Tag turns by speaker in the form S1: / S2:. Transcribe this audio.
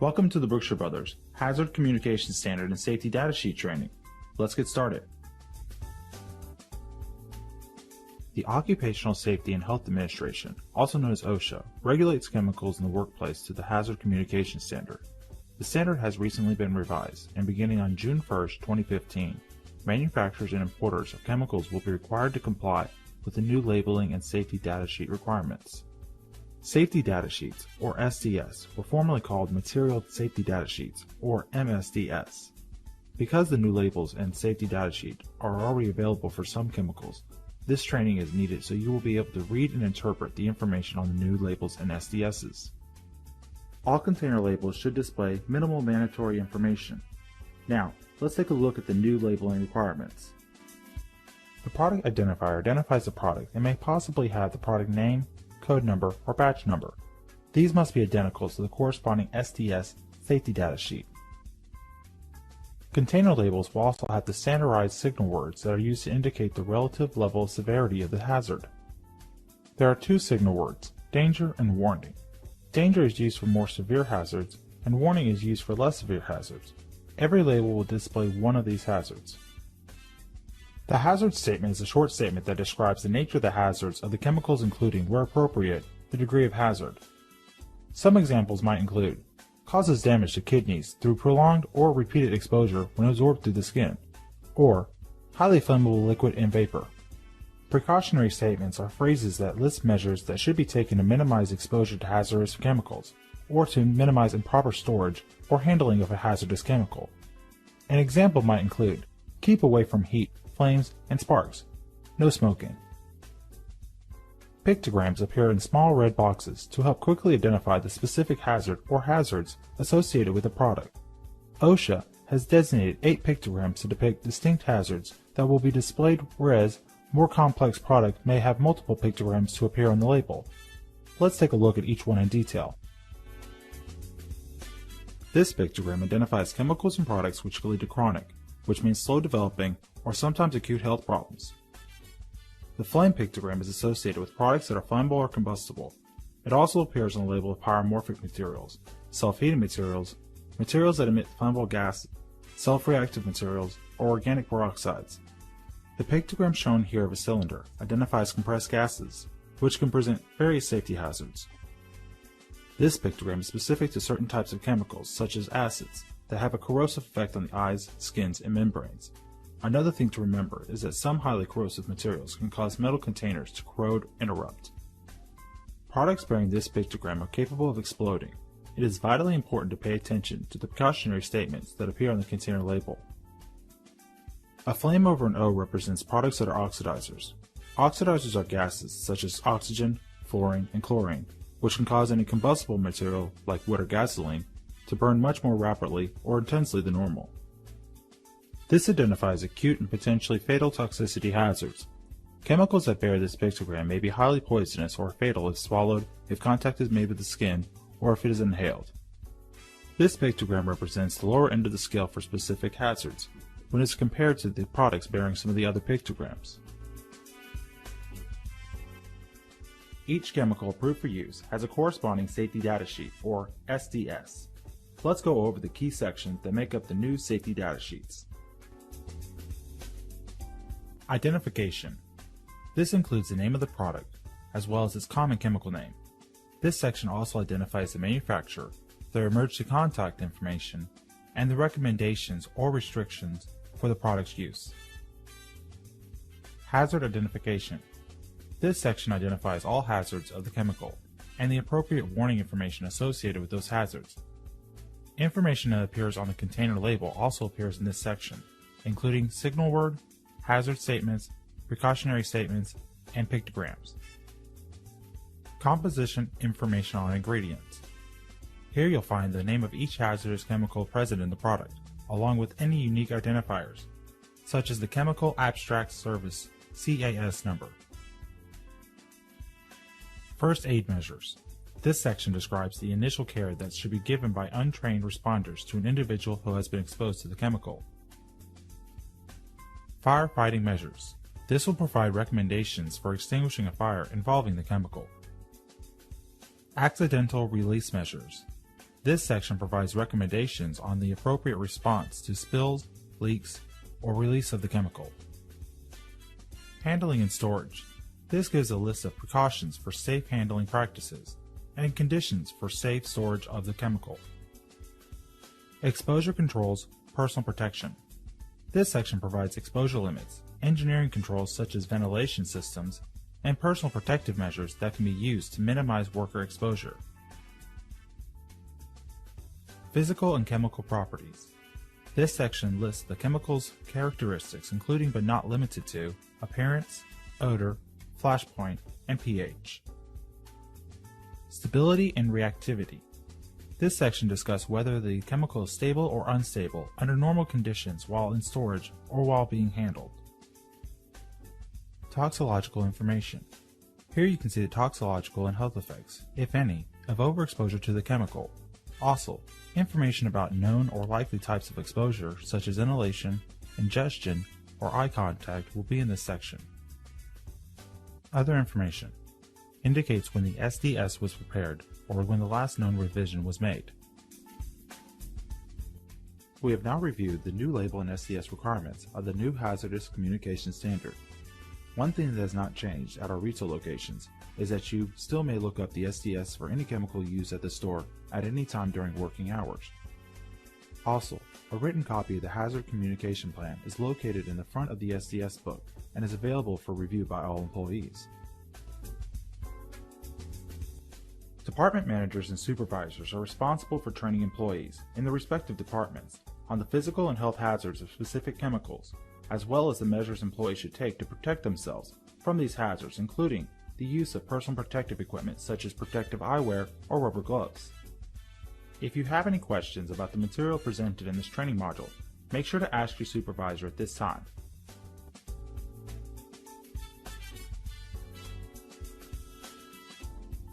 S1: Welcome to the Brookshire Brothers Hazard Communication Standard and Safety Data Sheet Training. Let's get started. The Occupational Safety and Health Administration, also known as OSHA, regulates chemicals in the workplace to the Hazard Communication Standard. The standard has recently been revised, and beginning on June 1, 2015, manufacturers and importers of chemicals will be required to comply with the new labeling and safety data sheet requirements. Safety data sheets, or SDS, were formerly called Material Safety Data Sheets, or MSDS. Because the new labels and safety data sheet are already available for some chemicals, this training is needed so you will be able to read and interpret the information on the new labels and SDSs. All container labels should display minimal mandatory information. Now, let's take a look at the new labeling requirements. The product identifier identifies the product and may possibly have the product name, code number, or batch number. These must be identical to the corresponding SDS safety data sheet. Container labels will also have the standardized signal words that are used to indicate the relative level of severity of the hazard. There are two signal words, danger and warning. Danger is used for more severe hazards, and warning is used for less severe hazards. Every label will display one of these hazards. The hazard statement is a short statement that describes the nature of the hazards of the chemicals, including, where appropriate, the degree of hazard. Some examples might include causes damage to kidneys through prolonged or repeated exposure when absorbed through the skin, or highly flammable liquid and vapor. Precautionary statements are phrases that list measures that should be taken to minimize exposure to hazardous chemicals, or to minimize improper storage or handling of a hazardous chemical. An example might include keep away from heat, flames, and sparks. No smoking. Pictograms appear in small red boxes to help quickly identify the specific hazard or hazards associated with the product. OSHA has designated 8 pictograms to depict distinct hazards that will be displayed, whereas more complex product may have multiple pictograms to appear on the label. Let's take a look at each one in detail. This pictogram identifies chemicals and products which can lead to chronic, which means slow developing or sometimes acute health problems. The flame pictogram is associated with products that are flammable or combustible. It also appears on the label of pyromorphic materials, self-heating materials, materials that emit flammable gases, self-reactive materials, or organic peroxides. The pictogram shown here of a cylinder identifies compressed gases, which can present various safety hazards. This pictogram is specific to certain types of chemicals, such as acids, that have a corrosive effect on the eyes, skins, and membranes. Another thing to remember is that some highly corrosive materials can cause metal containers to corrode and erupt. Products bearing this pictogram are capable of exploding. It is vitally important to pay attention to the precautionary statements that appear on the container label. A flame over an O represents products that are oxidizers. Oxidizers are gases such as oxygen, fluorine, and chlorine, which can cause any combustible material, like wood or gasoline, to burn much more rapidly or intensely than normal. This identifies acute and potentially fatal toxicity hazards. Chemicals that bear this pictogram may be highly poisonous or fatal if swallowed, if contact is made with the skin, or if it is inhaled. This pictogram represents the lower end of the scale for specific hazards, when it is compared to the products bearing some of the other pictograms. Each chemical approved for use has a corresponding safety data sheet, or SDS. Let's go over the key sections that make up the new safety data sheets. Identification. This includes the name of the product, as well as its common chemical name. This section also identifies the manufacturer, their emergency contact information, and the recommendations or restrictions for the product's use. Hazard identification. This section identifies all hazards of the chemical, and the appropriate warning information associated with those hazards. Information that appears on the container label also appears in this section, including signal word, hazard statements, precautionary statements, and pictograms. Composition information on ingredients. Here you'll find the name of each hazardous chemical present in the product, along with any unique identifiers, such as the Chemical Abstract Service CAS number. First aid measures. This section describes the initial care that should be given by untrained responders to an individual who has been exposed to the chemical. Firefighting measures. This will provide recommendations for extinguishing a fire involving the chemical. Accidental release measures. This section provides recommendations on the appropriate response to spills, leaks, or release of the chemical. Handling and storage. This gives a list of precautions for safe handling practices and conditions for safe storage of the chemical. Exposure controls, personal protection. This section provides exposure limits, engineering controls such as ventilation systems, and personal protective measures that can be used to minimize worker exposure. Physical and chemical properties. This section lists the chemical's characteristics, including but not limited to appearance, odor, flash point, and pH. Stability and reactivity. This section discusses whether the chemical is stable or unstable under normal conditions while in storage or while being handled. Toxicological information. Here you can see the toxicological and health effects, if any, of overexposure to the chemical. Also, information about known or likely types of exposure, such as inhalation, ingestion, or eye contact, will be in this section. Other information indicates when the SDS was prepared or when the last known revision was made. We have now reviewed the new label and SDS requirements of the new Hazardous Communication Standard. One thing that has not changed at our retail locations is that you still may look up the SDS for any chemical used at the store at any time during working hours. Also, a written copy of the Hazard Communication Plan is located in the front of the SDS book and is available for review by all employees. Department managers and supervisors are responsible for training employees in the respective departments on the physical and health hazards of specific chemicals, as well as the measures employees should take to protect themselves from these hazards, including the use of personal protective equipment such as protective eyewear or rubber gloves. If you have any questions about the material presented in this training module, make sure to ask your supervisor at this time.